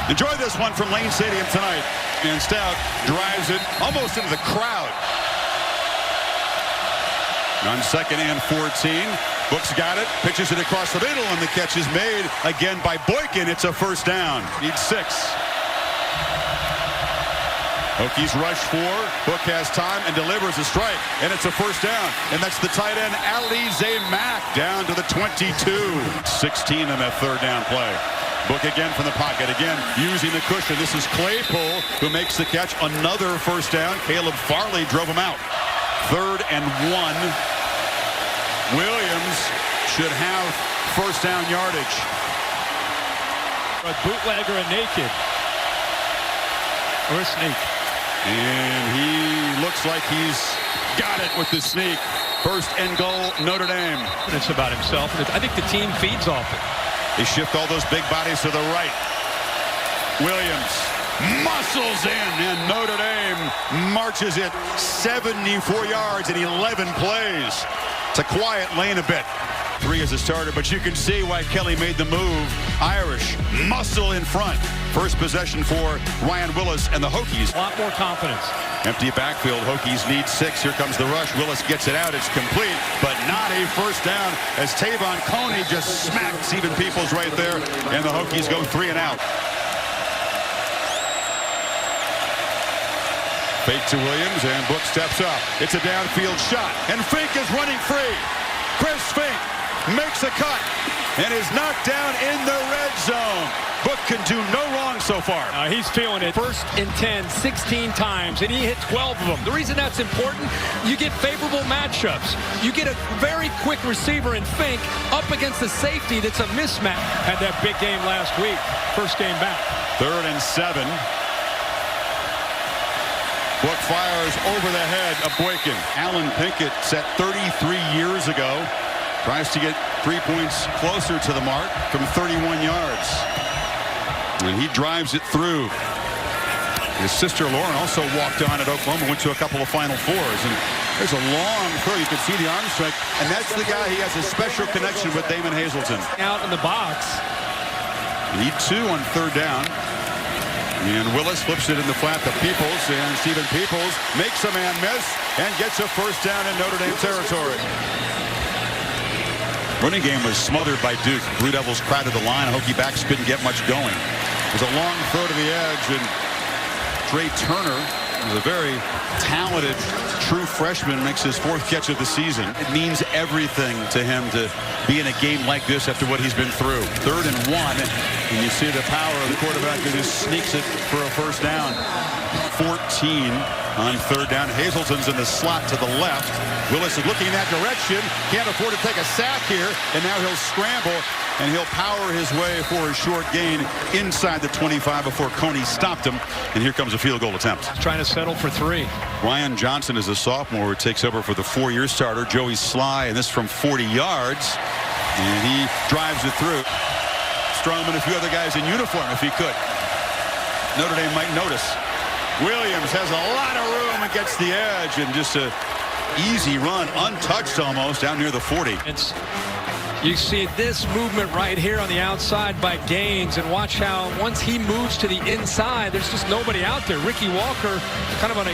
Enjoy this one from Lane Stadium tonight. And Stout drives it almost into the crowd. On 2nd and 14. Book's got it, pitches it across the middle, and the catch is made again by Boykin. It's a first down. Needs 6. Hokies rush 4. Book has time and delivers a strike, and it's a first down. And that's the tight end, Alize Mack, down to the 22. 16 on that third down play. Book again from the pocket, again using the cushion. This is Claypool who makes the catch. Another first down. Caleb Farley drove him out. 3rd and 1. Williams should have first down yardage. A bootlegger and naked. Or a sneak. And he looks like he's got it with the sneak. First and goal, Notre Dame. It's about himself. I think the team feeds off it. They shift all those big bodies to the right. Williams muscles in, and Notre Dame marches it 74 yards in 11 plays. It's a quiet lane a bit. 3 as a starter, but you can see why Kelly made the move. Irish muscle in front. First possession for Ryan Willis and the Hokies. A lot more confidence. Empty backfield. Hokies need 6. Here comes the rush. Willis gets it out. It's complete, but not a first down as Tavon Coney just smacks Stephen Peoples right there, and the Hokies go 3 and out. Fake to Williams, and Book steps up. It's a downfield shot, and Fink is running free. Chris Fink makes a cut and is knocked down in the red zone. Book can do no wrong so far. He's feeling it. 1st and 10, 16 times, and he hit 12 of them. The reason that's important, you get favorable matchups. You get a very quick receiver in Fink up against the safety that's a mismatch. Had that big game last week. First game back. 3rd and 7. Book fires over the head of Boykin. Alan Pinkett set 33 years ago. Tries to get 3 points closer to the mark from 31 yards. And he drives it through. His sister Lauren also walked on at Oklahoma, went to a couple of Final Fours. And there's a long throw. You can see the arm strike. And that's the guy, he has a special connection with Damon Hazelton. Out in the box. Need 2 on 3rd down. And Willis flips it in the flat to Peoples, and Stephen Peoples makes a man miss and gets a first down in Notre Dame territory. Running game was smothered by Duke. Blue Devils crowded the line. Hokie backs couldn't get much going. There's a long throw to the edge, and Trey Turner is a very talented true freshman, makes his 4th catch of the season. It means everything to him to be in a game like this after what he's been through. 3rd and 1, and you see the power of the quarterback who just sneaks it for a first down. 14 on 3rd down. Hazelton's in the slot to the left. Willis is looking in that direction. Can't afford to take a sack here, and now he'll scramble, and he'll power his way for a short gain inside the 25 before Coney stopped him. And here comes a field goal attempt. Trying to settle for 3. Ryan Johnson is a sophomore who takes over for the 4-year starter, Joey Sly, and this from 40 yards. And he drives it through. Strom and a few other guys in uniform if he could. Notre Dame might notice. Williams has a lot of room and gets the edge, and just a easy run, untouched almost, down near the 40. You see this movement right here on the outside by Gaines, and watch how once he moves to the inside, there's just nobody out there. Ricky Walker kind of on a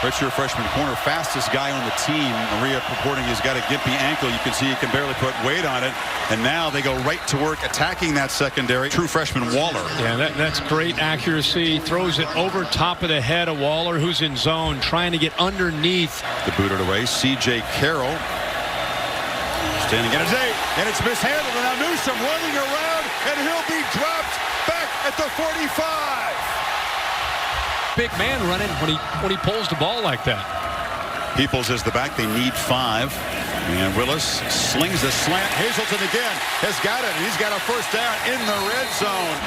redshirt freshman corner, fastest guy on the team. Maria purporting he's got a gimpy ankle. You can see he can barely put weight on it. And now they go right to work attacking that secondary. True freshman Waller. Yeah, that's great accuracy. Throws it over top of the head of Waller, who's in zone, trying to get underneath. The booted away, C.J. Carroll. Standing at his 8, and it's mishandled, and now Newsom running around, and he'll be dropped back at the 45. Big man running when he pulls the ball like that. Peoples is the back. They need 5. And Willis slings the slant. Hazelton again has got it. He's got a first down in the red zone.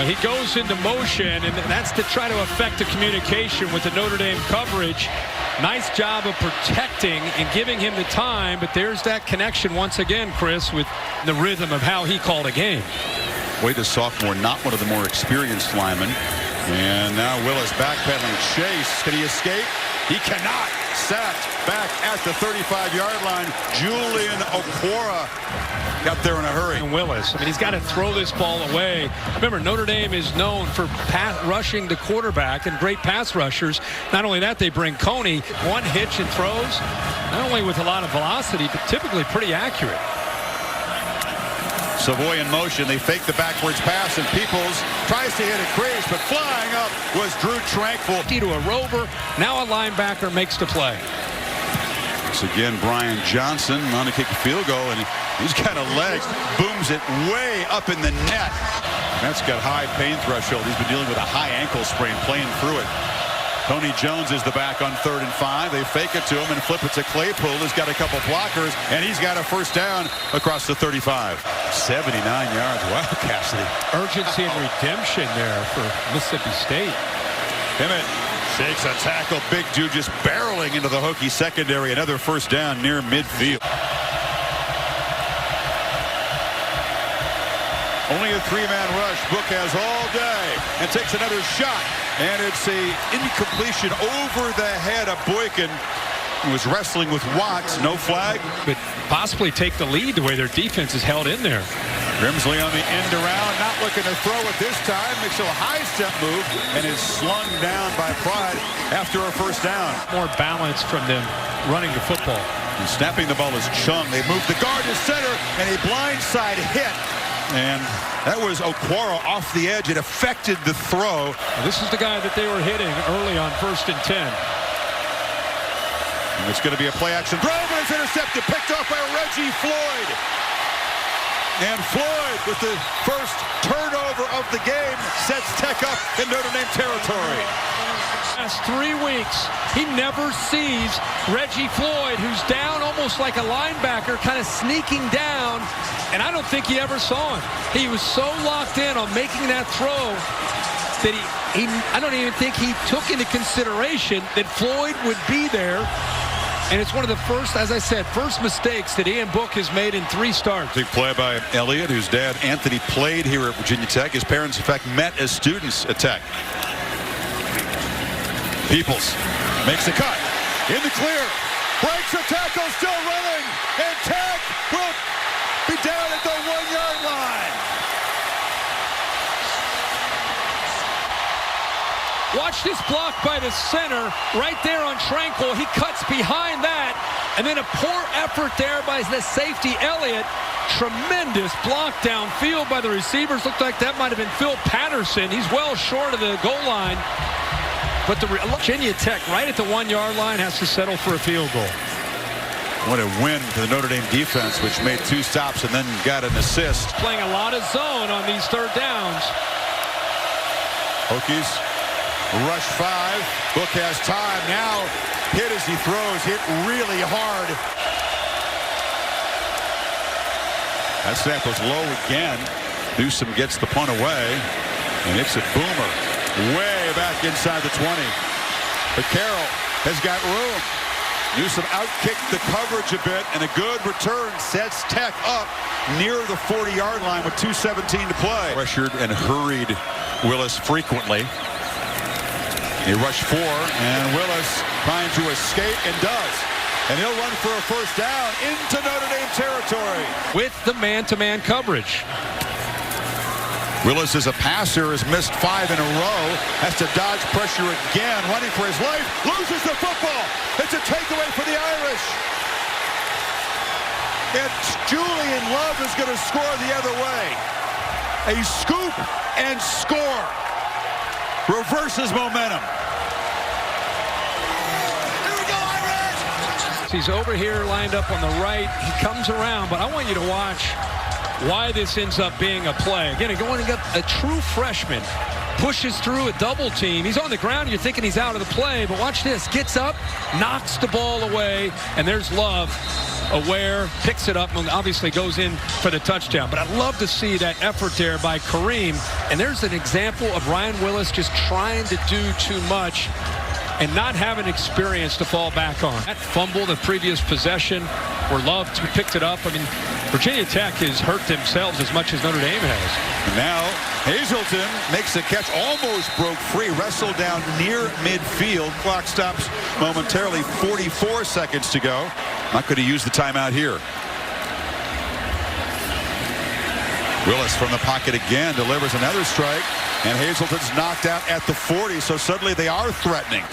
He goes into motion, and that's to try to affect the communication with the Notre Dame coverage. Nice job of protecting and giving him the time, but there's that connection once again, Chris, with the rhythm of how he called a game. Wade, a sophomore, not one of the more experienced linemen. And now Willis backpedaling. Chase, can he escape? He cannot. Sacked back at the 35-yard line. Julian Okwara got there in a hurry. And Willis, I mean, he's got to throw this ball away. Remember, Notre Dame is known for rushing the quarterback and great pass rushers. Not only that, they bring Coney. One hitch and throws, not only with a lot of velocity, but typically pretty accurate. Savoy in motion. They fake the backwards pass, and Peoples tries to hit a crease, but flying up was Drew Tranquil. To a rover. Now a linebacker makes the play. Once again, Brian Johnson on to kick a field goal, and he's got a leg. Booms it way up in the net. That's got high pain threshold. He's been dealing with a high ankle sprain, playing through it. Tony Jones is the back on 3rd and 5. They fake it to him and flip it to Claypool, who's got a couple blockers, and he's got a first down across the 35. 79 yards. Wow, Cassidy. Urgency and redemption there for Mississippi State. Emmett shakes a tackle. Big dude just barreling into the Hokie secondary. Another first down near midfield. Only a 3-man rush. Book has all day and takes another shot. And it's a incompletion over the head of Boykin, who was wrestling with Watts. No flag. But possibly take the lead the way their defense is held in there. Grimsley on the end around, not looking to throw it this time. Makes a high step move and is slung down by Pride after a first down. More balance from them running the football. And snapping the ball is Chung. They moved the guard to center, and a blindside hit. And that was Okwara off the edge. It affected the throw. Well, this is the guy that they were hitting early on 1st and 10. And it's going to be a play action. Throw is intercepted, picked off by Reggie Floyd. And Floyd, with the first turnover of the game, sets Tech up in Notre Dame territory. Last 3 weeks, he never sees Reggie Floyd, who's down almost like a linebacker, kind of sneaking down, and I don't think he ever saw him. He was so locked in on making that throw that I don't even think he took into consideration that Floyd would be there. And it's one of the first, as I said, first mistakes that Ian Book has made in 3 starts. Big play by Elliott, whose dad, Anthony, played here at Virginia Tech. His parents, in fact, met as students at Tech. Peoples makes a cut. In the clear. Breaks a tackle, still running. And Tech will be down at the 1-yard line. Watch this block by the center right there on Tranquil. He cuts behind that. And then a poor effort there by the safety, Elliott. Tremendous block downfield by the receivers. Looked like that might have been Phil Patterson. He's well short of the goal line. But the Virginia Tech right at the 1-yard line has to settle for a field goal. What a win for the Notre Dame defense, which made 2 stops and then got an assist. Playing a lot of zone on these 3rd downs. Hokies rush 5. Book has time now. Hit as he throws. Hit really hard. That snap was low again. Newsom gets the punt away. And it's a boomer. Way back inside the 20. But Carroll has got room. Newsom outkicked the coverage a bit, and a good return sets Tech up near the 40-yard line with 2:17 to play. Pressured and hurried Willis frequently. He rushed 4, and Willis trying to escape and does. And he'll run for a first down into Notre Dame territory. With the man-to-man coverage. Willis, as a passer, has missed 5 in a row. Has to dodge pressure again, running for his life. Loses the football. It's a takeaway for the Irish. And Julian Love is going to score the other way. A scoop and score. Reverses momentum. Here we go, Irish! He's over here lined up on the right. He comes around, but I want you to watch why this ends up being a play. Again, going up a true freshman, pushes through a double team. He's on the ground. You're thinking he's out of the play, but watch this. Gets up, knocks the ball away, and there's Love. Aware, picks it up, and obviously goes in for the touchdown. But I'd love to see that effort there by Kareem. And there's an example of Ryan Willis just trying to do too much. and not having experience to fall back on. That fumble, the previous possession, where Love picked it up. I mean, Virginia Tech has hurt themselves as much as Notre Dame has. And now Hazelton makes the catch, almost broke free, wrestled down near midfield. Clock stops momentarily, 44 seconds to go. Not going to use the timeout here. Willis from the pocket again delivers another strike, and Hazelton's knocked out at the 40, so suddenly they are threatening.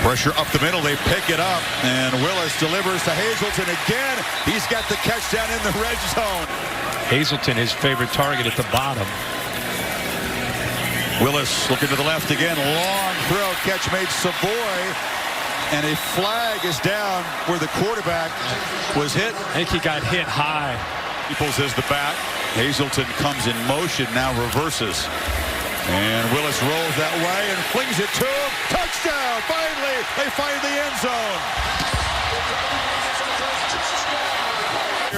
Pressure up the middle, they pick it up, and Willis delivers to Hazelton again. He's got the catch down in the red zone. Hazelton, his favorite target at the bottom. Willis looking to the left again, long throw, catch made Savoy, and a flag is down where the quarterback was hit. I think he got hit high. Peoples is the back. Hazelton comes in motion, now reverses. And Willis rolls that way and flings it to him. Touchdown! Finally, they find the end zone.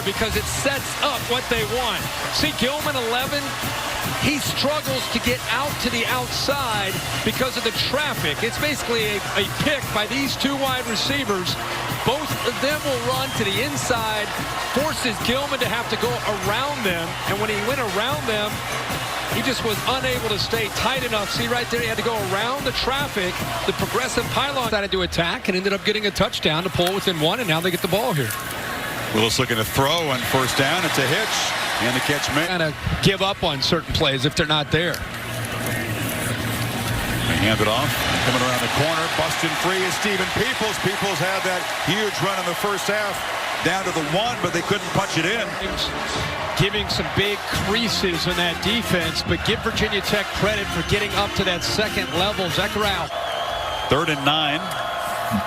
Because it sets up what they want. See, Gilman 11, he struggles to get out to the outside because of the traffic. It's basically a pick by these two wide receivers. Both of them will run to the inside, forces Gilman to have to go around them. And when he went around them, he just was unable to stay tight enough. See right there, he had to go around the traffic. The progressive pylon decided to attack and ended up getting a touchdown to pull within one, and now they get the ball here. Willis looking to throw on first down. It's a hitch, and the catch made. Kind of give up on certain plays if they're not there. They hand it off. Coming around the corner, busting free is Stephen Peoples. Peoples had that huge run in the first half, down to the 1, but they couldn't punch it in. Giving some big creases in that defense, but give Virginia Tech credit for getting up to that second level. Zechariah. 3rd and 9.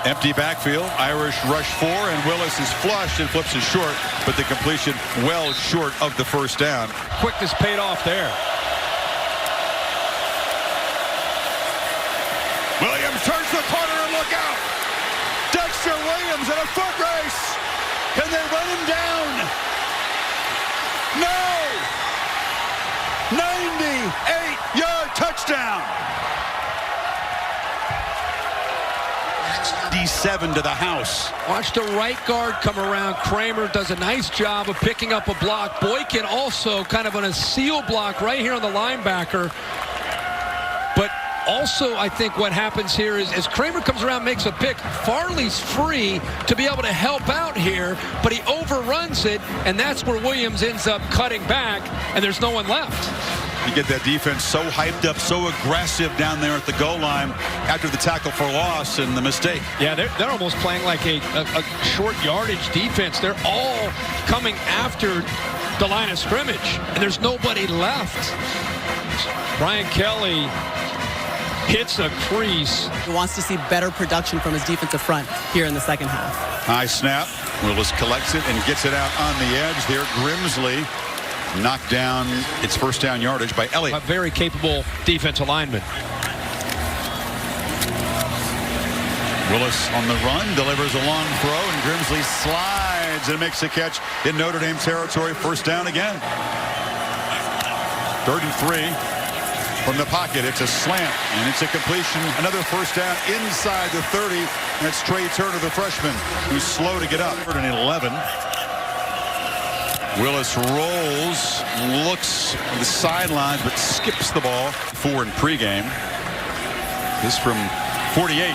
Empty backfield. Irish rush 4, and Willis is flushed and flips it short, but the completion well short of the first down. Quickness paid off there. Williams turns the corner and look out. Dexter Williams in a foot race. Can they run him down? No! 98-yard touchdown. 7 to the house. Watch the right guard come around. Kramer does a nice job of picking up a block. Boykin also kind of on a seal block right here on the linebacker. But also, I think what happens here is as Kramer comes around, makes a pick, Farley's free to be able to help out here, but he overruns it, and that's where Williams ends up cutting back, and there's no one left. You get that defense so hyped up, so aggressive down there at the goal line after the tackle for loss and the mistake. Yeah, they're almost playing like a short yardage defense. They're all coming after the line of scrimmage, and there's nobody left. Brian Kelly hits a crease. He wants to see better production from his defensive front here in the second half. High snap. Willis collects it and gets it out on the edge there. Grimsley knocked down its first down yardage by Elliott. A very capable defensive lineman. Willis on the run, delivers a long throw, and Grimsley slides and makes a catch in Notre Dame territory. First down again. 3rd and 3 from the pocket. It's a slant, and it's a completion. Another first down inside the 30. That's Trey Turner, the freshman, who's slow to get up. 3rd and 11. Willis rolls, looks at the sidelines, but skips the ball. 4 in pregame. This from 48.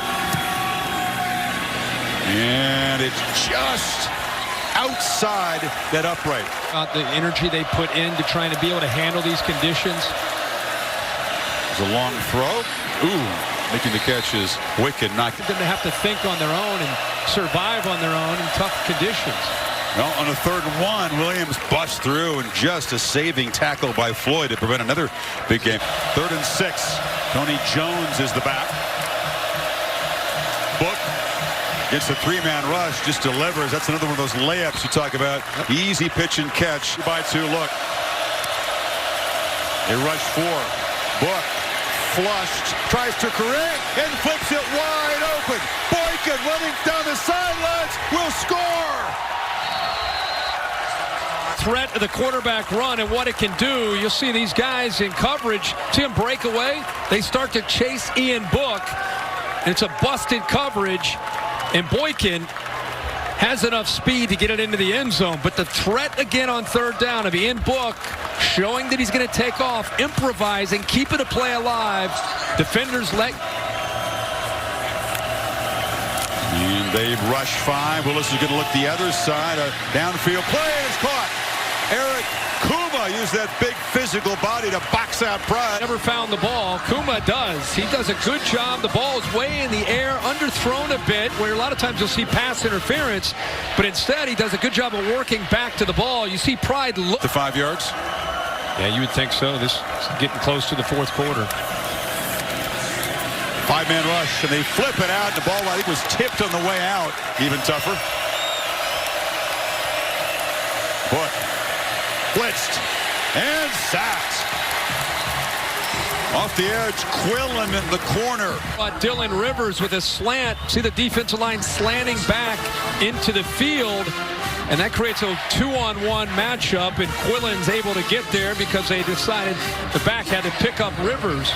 And it's just outside that upright. The energy they put into trying to be able to handle these conditions. There's a long throw. Ooh, making the catch is Wicked. Knocked them to have to think on their own and survive on their own in tough conditions. Well, on a 3rd and 1, Williams busts through, and just a saving tackle by Floyd to prevent another big game. 3rd and 6. Tony Jones is the back. Book gets the 3-man rush, just delivers. That's another one of those layups you talk about. Easy pitch and catch. By 2, look. They rush 4. Book flushed, tries to correct, and flips it wide open. Boykin running down the sidelines will score. threat of the quarterback run and what it can do. You'll see these guys in coverage. See them break away. They start to chase Ian Book. It's a busted coverage, and Boykin has enough speed to get it into the end zone. But the threat again on third down of Ian Book, showing that he's going to take off, improvising, keeping a play alive. Defenders let. And they rush 5. Willis is going to look the other side. A downfield play is caught. Eric Kuma used that big physical body to box out Pride. Never found the ball. Kuma does. He does a good job. The ball is way in the air, underthrown a bit, where a lot of times you'll see pass interference, but instead he does a good job of working back to the ball. You see Pride look to 5 yards. Yeah, you would think so. This is getting close to the fourth quarter. 5-man rush, and they flip it out. The ball, I think, was tipped on the way out. Even tougher. Book blitzed and sacked. Off the edge, Quillen in the corner. Dylan Rivers with a slant. See the defensive line slanting back into the field, and that creates a 2-on-1 matchup, and Quillen's able to get there because they decided the back had to pick up Rivers.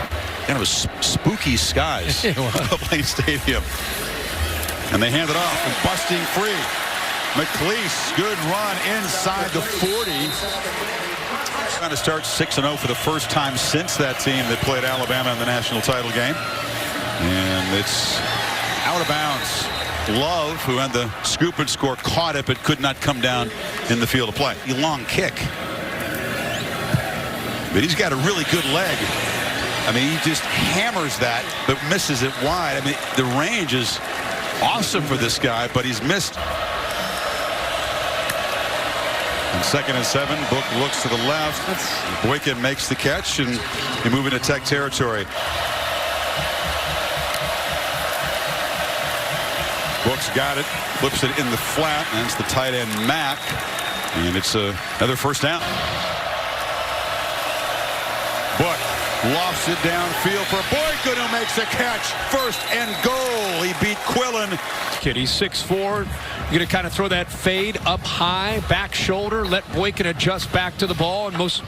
Kind of spooky skies at Plain Stadium. And they hand it off, and busting free. McLeese, good run inside the 40. Trying to start 6-0 for the first time since that team that played Alabama in the national title game. And it's out of bounds. Love, who had the scoop and score, caught it but could not come down in the field of play. A long kick. But he's got a really good leg. I mean, he just hammers that but misses it wide. I mean, the range is awesome for this guy, but he's missed. And 2nd and 7, Book looks to the left. Boykin makes the catch, and they move into Tech territory. Book's got it, flips it in the flat, and it's the tight end Mack, and it's another first down. Book lofts it downfield for Boykin, who makes a catch. 1st and goal. He beat Quillen. Kid, he's 6'4". You're going to kind of throw that fade up high, back shoulder, let Boykin adjust back to the ball. And most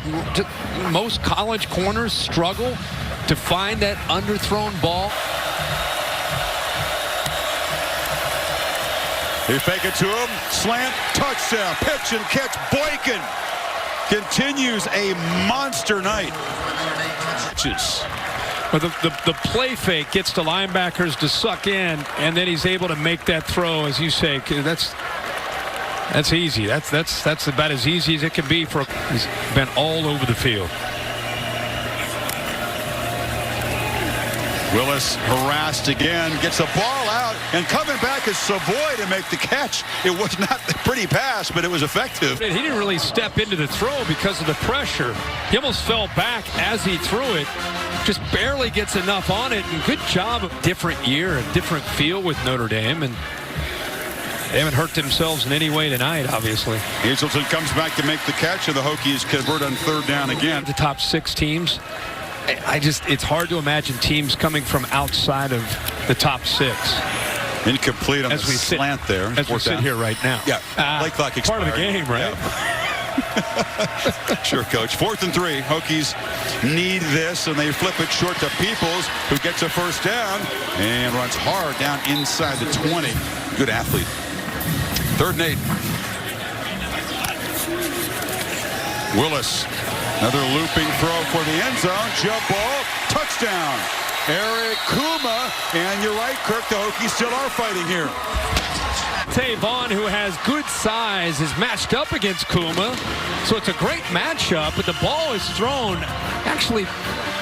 college corners struggle to find that underthrown ball. They fake it to him. Slant, touchdown, pitch and catch. Boykin continues a monster night. But the play fake gets the linebackers to suck in, and then he's able to make that throw, as you say. That's easy. That's about as easy as it can be for. He's been all over the field. Willis harassed again, gets the ball out, and coming back is Savoy to make the catch. It was not a pretty pass, but it was effective. He didn't really step into the throw because of the pressure. He almost fell back as he threw it. Just barely gets enough on it, and good job. Different year, a different feel with Notre Dame, and they haven't hurt themselves in any way tonight, obviously. Hazelton comes back to make the catch, and the Hokies convert on 3rd down again. The top 6 teams. It's hard to imagine teams coming from outside of the top 6. Incomplete on the slant there. As we sit here right now. Yeah, play clock expired. Part of the game, right? Yeah. Sure, Coach. 4th and 3. Hokies need this, and they flip it short to Peoples, who gets a 1st down and runs hard down inside the 20. Good athlete. 3rd and 8. Willis. Another looping throw for the end zone. Jump ball. Touchdown. Eric Kuma. And you're right, Kirk. The Hokies still are fighting here. Vaughn, who has good size, is matched up against Kuma. So it's a great matchup, but the ball is thrown actually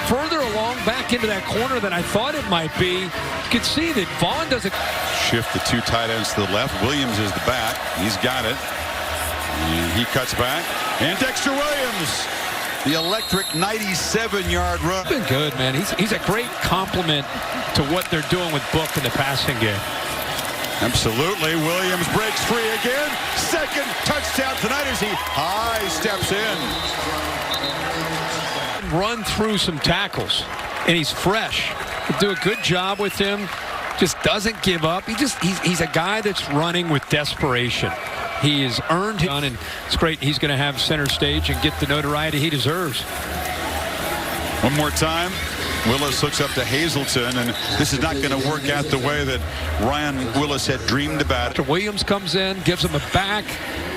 further along back into that corner than I thought it might be. You can see that Vaughn doesn't shift the 2 tight ends to the left. Williams is the back. He's got it. And he cuts back. And Dexter Williams. The electric 97-yard run. Been good, man. He's a great complement to what they're doing with Book in the passing game. Absolutely. Williams breaks free again. 2nd touchdown tonight as he high steps in. Run through some tackles, and he's fresh. They do a good job with him. just doesn't give up. He's a guy that's running with desperation. He has earned it, and it's great. He's going to have center stage and get the notoriety he deserves. One more time. Willis hooks up to Hazelton, and this is not going to work out the way that Ryan Willis had dreamed about. Williams comes in, gives him a back,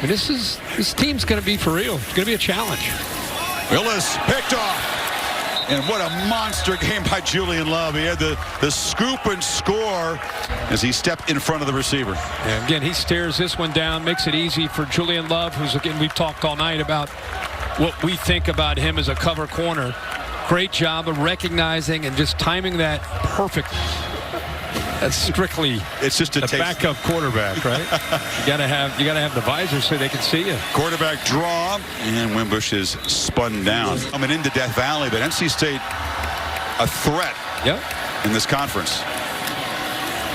and this team's going to be for real. It's going to be a challenge. Willis picked off, and what a monster game by Julian Love. He had the scoop and score as he stepped in front of the receiver. And again, he stares this one down, makes it easy for Julian Love, who's, again, we've talked all night about what we think about him as a cover corner. Great job of recognizing and just timing that perfect. That's strictly it's just a backup quarterback, right? you gotta have the visor so they can see you. Quarterback draw, and Wimbush is spun down. Coming into Death Valley, but NC State a threat in this conference.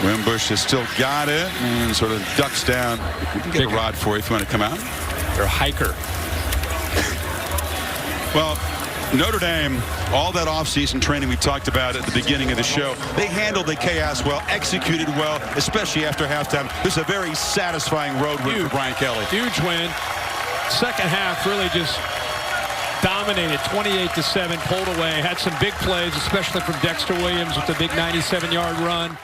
Wimbush has still got it and sort of ducks down. We can get a rod for you if you want to come out. They're a hiker. Well, Notre Dame, all that offseason training we talked about at the beginning of the show, they handled the chaos well, executed well, especially after halftime. This is a very satisfying road win for Brian Kelly. Huge win. Second half really just dominated, 28-7, pulled away, had some big plays, especially from Dexter Williams with the big 97-yard run.